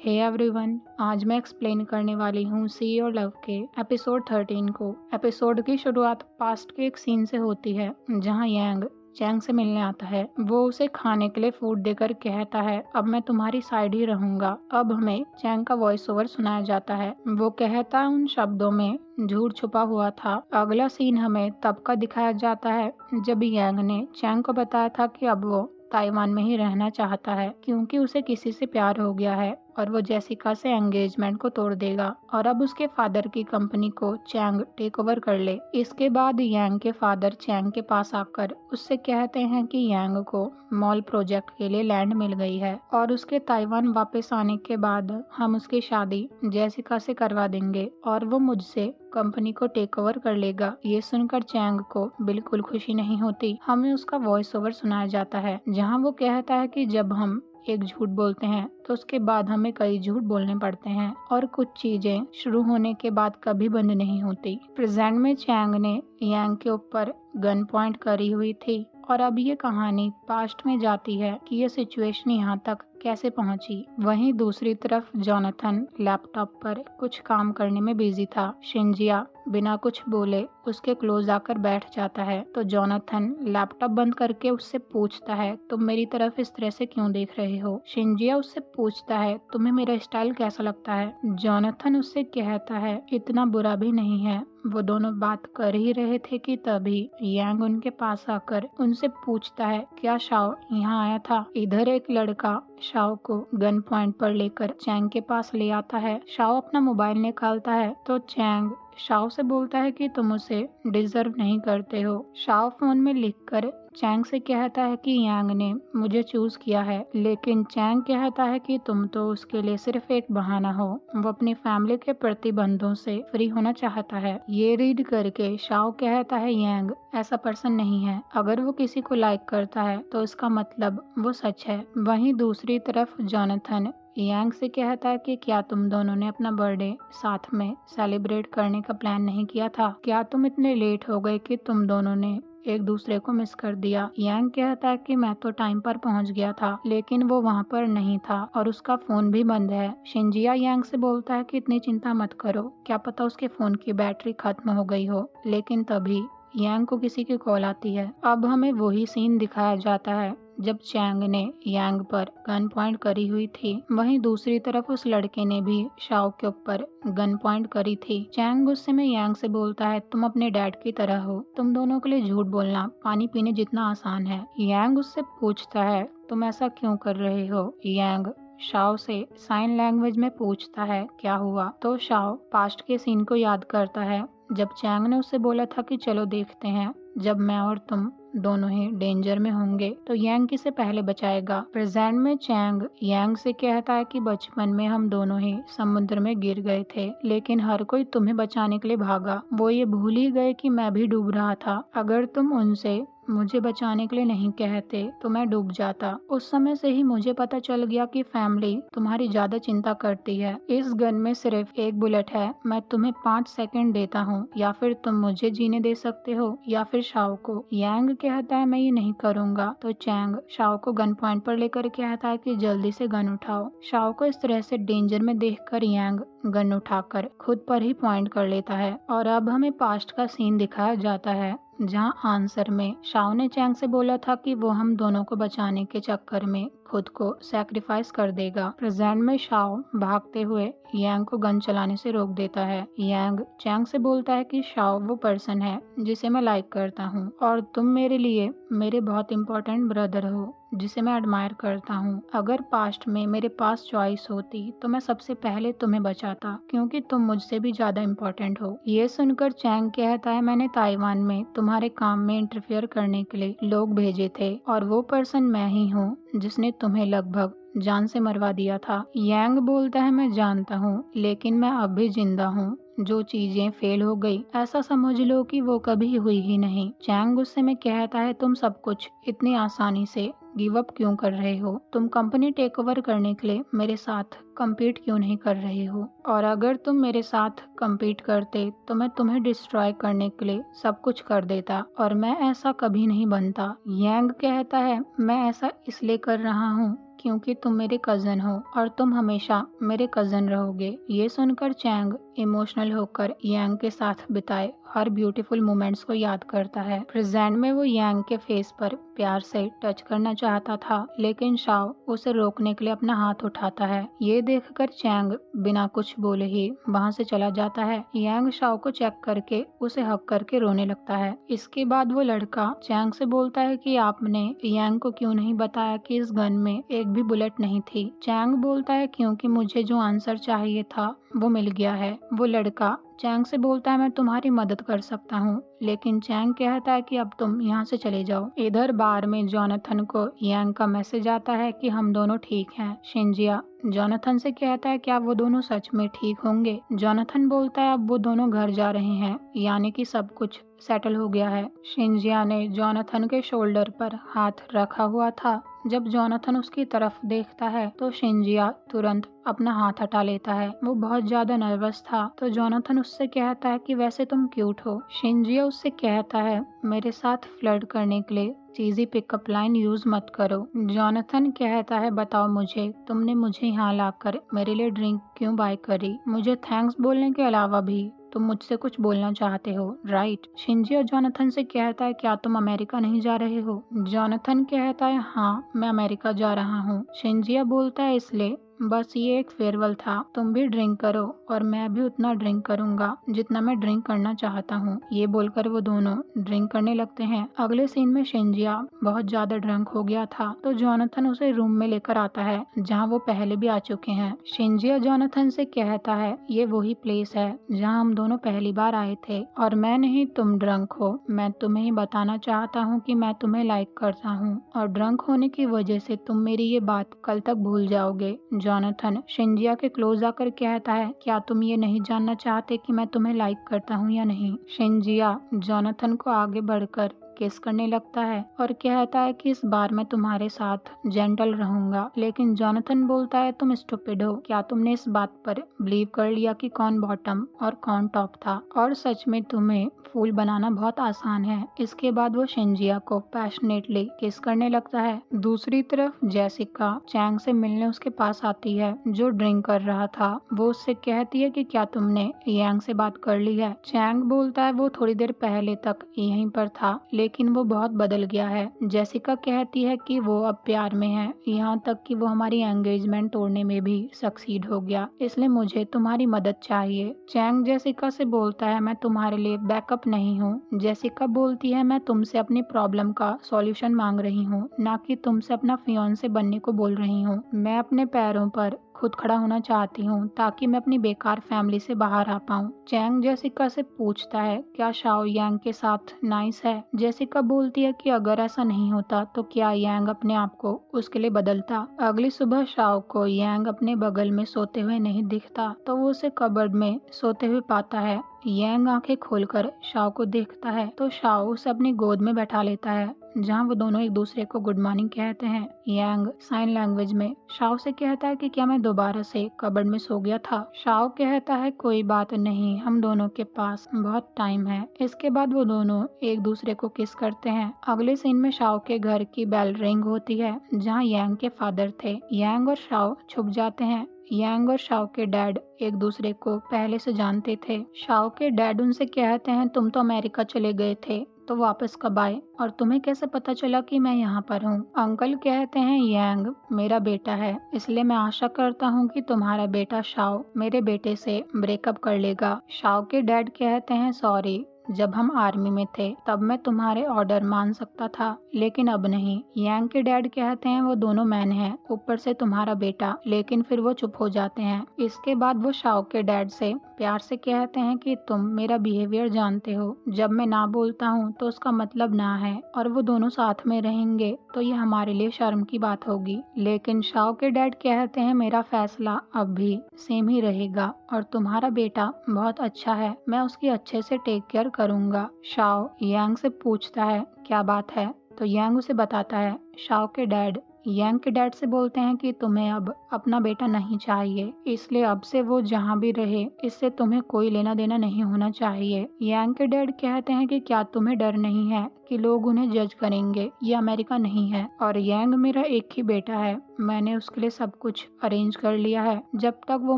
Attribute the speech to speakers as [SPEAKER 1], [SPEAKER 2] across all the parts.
[SPEAKER 1] Hey everyone, आज मैं explain करने वाली हूँ सी योर लव के एपिसोड 13 को। एपिसोड की शुरुआत पास्ट के एक सीन से होती है जहाँ यांग चैंग से मिलने आता है। वो उसे खाने के लिए फूड देकर कहता है, अब मैं तुम्हारी साइड ही रहूंगा। अब हमें चैंग का वॉइस ओवर सुनाया जाता है। वो कहता है उन शब्दों में झूठ छुपा हुआ था। अगला सीन हमें तब का दिखाया जाता है जब यांग ने चैंग को बताया था कि अब वो ताइवान में ही रहना चाहता है क्योंकि उसे किसी से प्यार हो गया है और वो जेसिका से एंगेजमेंट को तोड़ देगा और अब उसके फादर की कंपनी को चैंग टेक ओवर कर ले। इसके बाद यांग के फादर चैंग के पास आकर उससे कहते हैं कि यांग को मॉल प्रोजेक्ट के लिए लैंड मिल गई है और उसके ताइवान वापस आने के बाद हम उसकी शादी जेसिका से करवा देंगे और वो मुझसे कंपनी को टेक ओवर कर लेगा। ये सुनकर चैंग को बिल्कुल खुशी नहीं होती। हमें उसका वॉइस ओवर सुनाया जाता है जहाँ वो कहता है कि जब हम एक झूठ बोलते हैं तो उसके बाद हमें कई झूठ बोलने पड़ते हैं और कुछ चीजें शुरू होने के बाद कभी बंद नहीं होती। प्रेजेंट में चैंग ने यांग के ऊपर गन पॉइंट करी हुई थी और अब ये कहानी पास्ट में जाती है कि ये सिचुएशन यहाँ तक कैसे पहुंची। वहीं दूसरी तरफ जोनाथन लैपटॉप पर कुछ काम करने में बिजी था। शिंजिया बिना कुछ बोले उसके क्लोज आकर बैठ जाता है तो जोनाथन लैपटॉप बंद करके उससे पूछता है, तुम मेरी तरफ इस तरह से क्यों देख रहे हो? शिंजिया उससे पूछता है, तुम्हें मेरा स्टाइल कैसा लगता है? जोनाथन उससे कहता है, इतना बुरा भी नहीं है। वो दोनों बात कर ही रहे थे कि तभी यांग उनके पास आकर उनसे पूछता है, क्या शाओ यहाँ आया था? इधर एक लड़का शाओ को गन पॉइंट पर लेकर चैंग के पास ले आता है। शाओ अपना मोबाइल निकालता है तो चैंग शाओ से बोलता है कि तुम उसे डिजर्व नहीं करते हो। शाओ फोन में लिखकर चैंग से कहता है कि यांग ने मुझे चूज किया है, लेकिन चैंग कहता है कि तुम तो उसके लिए सिर्फ एक बहाना हो। वो अपनी फैमिली के प्रतिबंधों से फ्री होना चाहता है। ये रीड करके शाओ कहता है यांग ऐसा पर्सन नहीं है। अगर वो किसी को लाइक करता है तो इसका मतलब वो सच है। वहीं दूसरी तरफ जोनाथन यांग से कहता है कि क्या तुम दोनों ने अपना बर्थडे साथ में सेलिब्रेट करने का प्लान नहीं किया था? क्या तुम इतने लेट हो गए कि तुम दोनों ने एक दूसरे को मिस कर दिया? यांग कहता है कि मैं तो टाइम पर पहुंच गया था लेकिन वो वहां पर नहीं था और उसका फोन भी बंद है। शिंजिया यांग से बोलता है कि इतनी चिंता मत करो, क्या पता उसके फोन की बैटरी खत्म हो गई हो। लेकिन तभी यांग को किसी की कॉल आती है। अब हमें वही सीन दिखाया जाता है जब चैंग ने यांग पर गन पॉइंट करी हुई थी। वहीं दूसरी तरफ उस लड़के ने भी शाओ के ऊपर गन पॉइंट करी थी। चैंग गुस्से में यांग से बोलता है, तुम अपने डैड की तरह हो, तुम दोनों के लिए झूठ बोलना पानी पीने जितना आसान है। यांग उससे पूछता है, तुम ऐसा क्यों कर रहे हो? यांग शाओ से साइन लैंग्वेज में पूछता है क्या हुआ, तो शाओ पास्ट के सीन को याद करता है जब चैंग ने उससे बोला था कि चलो देखते हैं जब मैं और तुम दोनों ही डेंजर में होंगे तो यांग किसे पहले बचाएगा। प्रेजेंट में चैंग यांग से कहता है कि बचपन में हम दोनों ही समुद्र में गिर गए थे लेकिन हर कोई तुम्हें बचाने के लिए भागा। वो ये भूल ही गए कि मैं भी डूब रहा था। अगर तुम उनसे मुझे बचाने के लिए नहीं कहते तो मैं डूब जाता। उस समय से ही मुझे पता चल गया कि फैमिली तुम्हारी ज्यादा चिंता करती है। इस गन में सिर्फ एक बुलेट है, मैं तुम्हें 5 सेकंड देता हूँ, या फिर तुम मुझे जीने दे सकते हो या फिर शाओ को। यांग कहता है मैं ये नहीं करूँगा तो चैंग शाओ को गन पॉइंट पर लेकर कहता है कि जल्दी से गन उठाओ। शाओ को इस तरह से डेंजर में देखकर यांग गन उठाकर खुद पर ही पॉइंट कर लेता है। और अब हमें पास्ट का सीन दिखाया जाता है जहां आंसर में शाओ ने चैंग से बोला था कि वो हम दोनों को बचाने के चक्कर में खुद को सैक्रिफाइस कर देगा। प्रेजेंट में शाओ भागते हुए यांग को गन चलाने से रोक देता है। यांग चैंग से बोलता है कि शाओ वो पर्सन है जिसे मैं लाइक करता हूँ और तुम मेरे लिए मेरे बहुत इम्पोर्टेंट ब्रदर हो जिसे मैं एडमायर करता हूँ। अगर पास्ट में मेरे पास चॉइस होती तो मैं सबसे पहले तुम्हें बचाता क्योंकि तुम मुझसे भी ज्यादा इम्पोर्टेंट हो। ये सुनकर चैंग कहता है, मैंने ताइवान में तुम्हारे काम में इंटरफेयर करने के लिए लोग भेजे थे और वो पर्सन मैं ही हूँ जिसने तुम्हें लगभग जान से मरवा दिया था। यांग बोलता है, मैं जानता हूँ लेकिन मैं अब भी जिंदा हूँ। जो चीजें फेल हो गई ऐसा समझ लो कि वो कभी हुई ही नहीं। चैंग गुस्से में कहता है, तुम सब कुछ इतनी आसानी से गिव अप क्यों कर रहे हो? तुम कंपनी टेक ओवर करने के लिए मेरे साथ कम्पीट क्यों नहीं कर रहे हो? और अगर तुम मेरे साथ कम्पीट करते तो मैं तुम्हें डिस्ट्रॉय करने के लिए सब कुछ कर देता और मैं ऐसा कभी नहीं बनता। यांग कहता है, मैं ऐसा इसलिए कर रहा हूँ क्योंकि तुम मेरे कजन हो और तुम हमेशा मेरे कजन रहोगे। ये सुनकर चैंग इमोशनल होकर यांग के साथ बिताए हर ब्यूटीफुल मोमेंट्स को याद करता है। प्रेजेंट में वो यांग के फेस पर प्यार से टच करना चाहता था, लेकिन शाओ उसे रोकने के लिए अपना हाथ उठाता है। ये देखकर चैंग बिना कुछ बोले ही वहाँ से चला जाता है। यांग शाओ को चेक करके उसे हक करके रोने लगता है। इसके बाद वो लड़का चैंग से बोलता है कि आपने यांग को क्यों नहीं बताया कि इस गन में एक भी बुलेट नहीं थी। चैंग बोलता है क्योंकि मुझे जो आंसर चाहिए था वो मिल गया है। वो लड़का चैंग से बोलता है मैं तुम्हारी मदद कर सकता हूँ, लेकिन चैंग कहता है कि अब तुम यहाँ से चले जाओ। इधर बार में जोनाथन को यांग का मैसेज आता है कि हम दोनों ठीक हैं। शिंजिया जोनाथन से कहता है क्या वो दोनों सच में ठीक होंगे। जोनाथन बोलता है अब वो दोनों घर जा रहे हैं, यानी कि सब कुछ सेटल हो गया है। शिंजिया ने जोनाथन के शोल्डर पर हाथ रखा हुआ था। जब जोनाथन उसकी तरफ देखता है तो शिंजिया तुरंत अपना हाथ हटा लेता है। वो बहुत ज्यादा नर्वस था, तो जोनाथन उससे कहता है कि वैसे तुम क्यूट हो। शिंजिया उससे कहता है मेरे साथ फ्लर्ट करने के लिए चीजी पिकअप लाइन यूज मत करो। जोनाथन कहता है बताओ मुझे, तुमने मुझे यहाँ लाकर मेरे लिए ड्रिंक क्यों बाय करी? मुझे थैंक्स बोलने के अलावा भी तुम मुझसे कुछ बोलना चाहते हो, राइट? शिंजिया जोनाथन से कहता है क्या तुम अमेरिका नहीं जा रहे हो? जोनाथन कहता है हाँ, मैं अमेरिका जा रहा हूँ। शिंजिया बोलता है इसलिए बस ये एक फेयरवेल था, तुम भी ड्रिंक करो और मैं भी उतना ड्रिंक करूंगा जितना मैं ड्रिंक करना चाहता हूँ। ये बोलकर वो दोनों ड्रिंक करने लगते हैं। अगले सीन में शिंजिया बहुत ज्यादा ड्रंक हो गया था, तो जोनाथन उसे रूम में लेकर आता है जहाँ वो पहले भी आ चुके हैं। शिंजिया जोनाथन से कहता है ये वही प्लेस है जहाँ हम दोनों पहली बार आए थे और मैं नहीं तुम ड्रंक हो। मैं तुम्हें ही बताना चाहता हूँ कि मैं तुम्हें लाइक करता हूँ और ड्रंक होने की वजह से तुम मेरी ये बात कल तक भूल जाओगे। जोनाथन शिंजिया के क्लोज आकर कहता है क्या तुम ये नहीं जानना चाहते कि मैं तुम्हें लाइक करता हूँ या नहीं? शिंजिया जोनाथन को आगे बढ़कर किस करने लगता है और कहता है कि इस बार मैं तुम्हारे साथ जेंटल रहूंगा। लेकिन जोनाथन बोलता है तुम स्टूपिड हो, क्या तुमने इस बात पर बिलीव कर लिया कि कौन बॉटम और कौन टॉप था? और सच में तुम्हें फूल बनाना बहुत आसान है। इसके बाद वो शिंजिया को पैशनेटली किस करने लगता है। दूसरी तरफ जेसिका चैंग से मिलने उसके पास आती है जो ड्रिंक कर रहा था। वो उससे कहती है कि क्या तुमने यांग से बात कर ली है? चैंग बोलता है वो थोड़ी देर पहले तक यहीं पर था, लेकिन वो बहुत बदल गया है। जेसिका कहती है कि वो अब प्यार में है, यहाँ तक कि वो हमारी एंगेजमेंट तोड़ने में भी सक्सीड हो गया, इसलिए मुझे तुम्हारी मदद चाहिए। चैंग जेसिका से बोलता है मैं तुम्हारे लिए बैकअप नहीं हूँ। जेसिका बोलती है मैं तुमसे अपनी प्रॉब्लम का सॉल्यूशन मांग रही हूँ, ना कि तुमसे अपना फियांसे बनने को बोल रही हूँ। मैं अपने पैरों पर खुद खड़ा होना चाहती हूँ ताकि मैं अपनी बेकार फैमिली से बाहर आ पाऊँ। चैंग जेसिका से पूछता है क्या शाओ यांग के साथ नाइस है? जेसिका बोलती है कि अगर ऐसा नहीं होता तो क्या यांग अपने आप को उसके लिए बदलता? अगली सुबह शाओ को यांग अपने बगल में सोते हुए नहीं दिखता, तो वो उसे कबर्ड में सोते हुए पाता है। यांग आंखें खोलकर शाओ को देखता है तो शाओ उसे अपनी गोद में बैठा लेता है, जहाँ वो दोनों एक दूसरे को गुड मॉर्निंग कहते हैं। यांग साइन लैंग्वेज में शाओ से कहता है कि क्या मैं दोबारा से कबर्ड में सो गया था? शाओ कहता है कोई बात नहीं, हम दोनों के पास बहुत टाइम है। इसके बाद वो दोनों एक दूसरे को किस करते हैं। अगले सीन में शाओ के घर की बेल रिंग होती है जहाँ यांग के फादर थे। यांग और शाओ छुप जाते हैं। यांग और शाओ के डैड एक दूसरे को पहले से जानते थे। शाओ के डैड उनसे कहते हैं तुम तो अमेरिका चले गए थे, तो वापस कब आए और तुम्हें कैसे पता चला कि मैं यहाँ पर हूँ? अंकल कहते हैं यांग मेरा बेटा है, इसलिए मैं आशा करता हूँ कि तुम्हारा बेटा शाओ मेरे बेटे से ब्रेकअप कर लेगा। शाओ के डैड कहते हैं सॉरी, जब हम आर्मी में थे तब मैं तुम्हारे ऑर्डर मान सकता था, लेकिन अब नहीं। यांग के डैड कहते हैं वो दोनों मैन हैं, ऊपर से तुम्हारा बेटा, लेकिन फिर वो चुप हो जाते हैं। इसके बाद वो शाओ के डैड से प्यार से कहते हैं कि तुम मेरा बिहेवियर जानते हो, जब मैं ना बोलता हूँ तो उसका मतलब ना है और वो दोनों साथ में रहेंगे तो ये हमारे लिए शर्म की बात होगी। लेकिन शाओ के डैड कहते हैं मेरा फैसला अब भी सेम ही रहेगा और तुम्हारा बेटा बहुत अच्छा है, मैं उसकी अच्छे से टेक केयर करूंगा। शाओ यांग से पूछता है क्या बात है, तो यांग उसे बताता है। शाओ के डैड यांग के डैड से बोलते हैं कि तुम्हें अब अपना बेटा नहीं चाहिए, इसलिए अब से वो जहाँ भी रहे इससे तुम्हें कोई लेना देना नहीं होना चाहिए। यांग के डैड कहते हैं कि क्या तुम्हें डर नहीं है कि लोग उन्हें जज करेंगे। ये अमेरिका नहीं है और यांग मेरा एक ही बेटा है। मैंने उसके लिए सब कुछ अरेंज कर लिया है। जब तक वो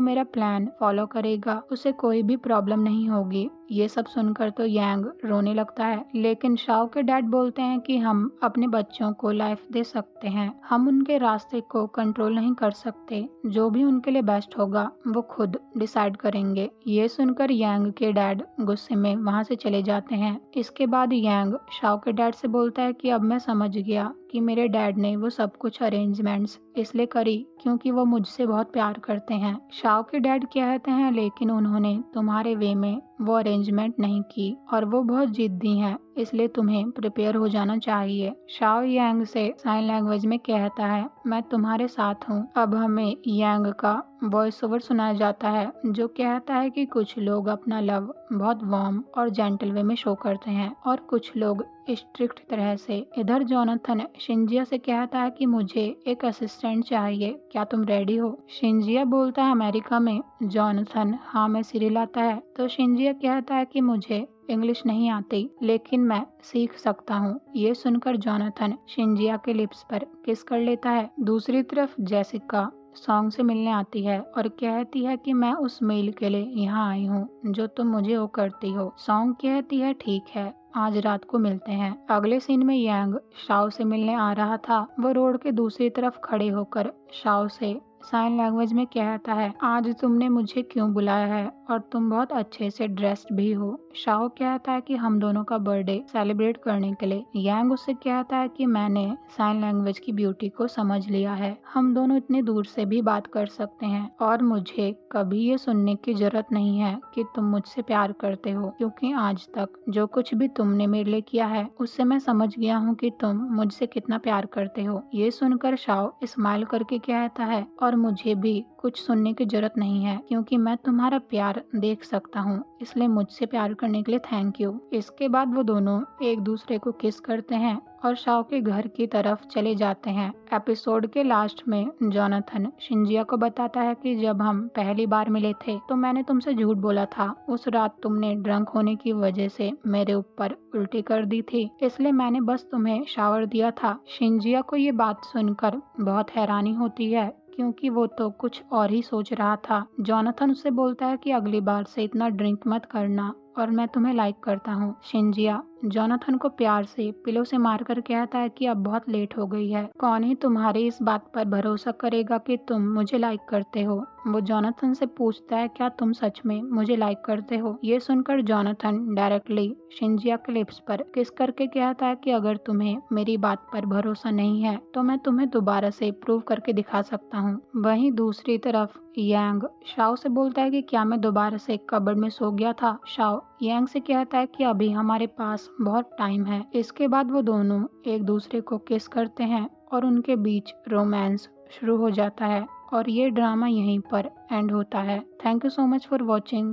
[SPEAKER 1] मेरा प्लान फॉलो करेगा उसे कोई भी प्रॉब्लम नहीं होगी। ये सब सुनकर तो यांग रोने लगता है, लेकिन शाओ के डैड बोलते हैं कि हम अपने बच्चों को लाइफ दे सकते हैं, हम उनके रास्ते को कंट्रोल नहीं कर सकते। जो भी उनके लिए बेस्ट होगा वो खुद डिसाइड करेंगे। ये सुनकर यांग के डैड गुस्से में वहाँ से चले जाते हैं। इसके बाद यांग शाओ के डैड से बोलता है कि अब मैं समझ गया कि मेरे डैड ने वो सब कुछ अरेंजमेंट्स इसलिए करी क्योंकि वो मुझसे बहुत प्यार करते हैं। शाओ के डैड कहते हैं लेकिन उन्होंने तुम्हारे वे में वो अरेंजमेंट नहीं की और वो बहुत जिद्दी हैं, इसलिए तुम्हें प्रिपेयर हो जाना चाहिए। शाओ यांग से साइन लैंग्वेज में कहता है मैं तुम्हारे साथ हूँ। अब हमें यांग का वॉइस ओवर सुनाया जाता है जो कहता है कि कुछ लोग अपना लव बहुत वार्म और जेंटल वे में शो करते हैं और कुछ लोग स्ट्रिक्ट तरह से। इधर जोनाथन शिंजिया से कहता है कि मुझे एक असिस्टेंट चाहिए, क्या तुम रेडी हो? शिंजिया बोलता है अमेरिका में? जोनाथन हाँ में सिर हिलाता है। तो शिंजिया कहता है कि मुझे इंग्लिश नहीं आती लेकिन मैं सीख सकता हूँ। ये सुनकर जोनाथन शिंजिया के लिप्स पर किस कर लेता है। दूसरी तरफ जेसिका सॉन्ग से मिलने आती है और कहती है कि मैं उस मेल के लिए यहाँ आई हूँ जो तुम मुझे वो करती हो। सॉन्ग कहती है ठीक है, आज रात को मिलते हैं। अगले सीन में यांग शाओ से मिलने आ रहा था। वो रोड के दूसरी तरफ खड़े होकर शाओ से साइन लैंग्वेज में कहता है आज तुमने मुझे क्यों बुलाया है और तुम बहुत अच्छे से ड्रेस्ड भी हो। शाओ कहता है कि हम दोनों का बर्थडे सेलिब्रेट करने के लिए। यांग उससे कहता है कि मैंने साइन लैंग्वेज की ब्यूटी को समझ लिया है, हम दोनों इतनी दूर से भी बात कर सकते हैं और मुझे कभी ये सुनने की जरूरत नहीं है कि तुम मुझसे प्यार करते हो, क्योंकि आज तक जो कुछ भी तुमने मेरे लिए किया है उससे मैं समझ गया हूँ कि तुम मुझसे कितना प्यार करते हो। ये सुनकर शाओ स्माइल करके कहता है और मुझे भी कुछ सुनने की जरूरत नहीं है क्योंकि मैं तुम्हारा प्यार देख सकता हूँ, इसलिए मुझसे प्यार करने के लिए थैंक यू। इसके बाद वो दोनों एक दूसरे को किस करते हैं और शाओ के घर की तरफ चले जाते हैं। एपिसोड के लास्ट में जोनाथन शिंजिया को बताता है कि जब हम पहली बार मिले थे तो मैंने तुमसे झूठ बोला था। उस रात तुमने ड्रंक होने की वजह से मेरे ऊपर उल्टी कर दी थी, इसलिए मैंने बस तुम्हें शावर दिया था। शिंजिया को ये बात सुनकर बहुत हैरानी होती है क्योंकि वो तो कुछ और ही सोच रहा था। जोनाथन उससे बोलता है कि अगली बार से इतना ड्रिंक मत करना और मैं तुम्हें लाइक करता हूँ। शिंजिया जोनाथन को प्यार से पिलो से मारकर कहता है कि अब बहुत लेट हो गई है, कौन ही तुम्हारी इस बात पर भरोसा करेगा कि तुम मुझे लाइक करते हो। वो जोनाथन से पूछता है क्या तुम सच में मुझे लाइक करते हो। ये सुनकर जोनाथन डायरेक्टली शिंजिया के लिप्स पर किस करके कहता है कि अगर तुम्हें मेरी बात पर भरोसा नहीं है तो मैं तुम्हें दोबारा से प्रूव करके दिखा सकता हूँ। वहीं दूसरी तरफ यांग शाओ से बोलता है कि क्या मैं दोबारा से कबर्ड में सो गया था। शाओ यांग से कहता है कि अभी हमारे पास बहुत टाइम है। इसके बाद वो दोनों एक दूसरे को किस करते हैं और उनके बीच रोमांस शुरू हो जाता है और ये ड्रामा यहीं पर एंड होता है। Thank you so much for watching.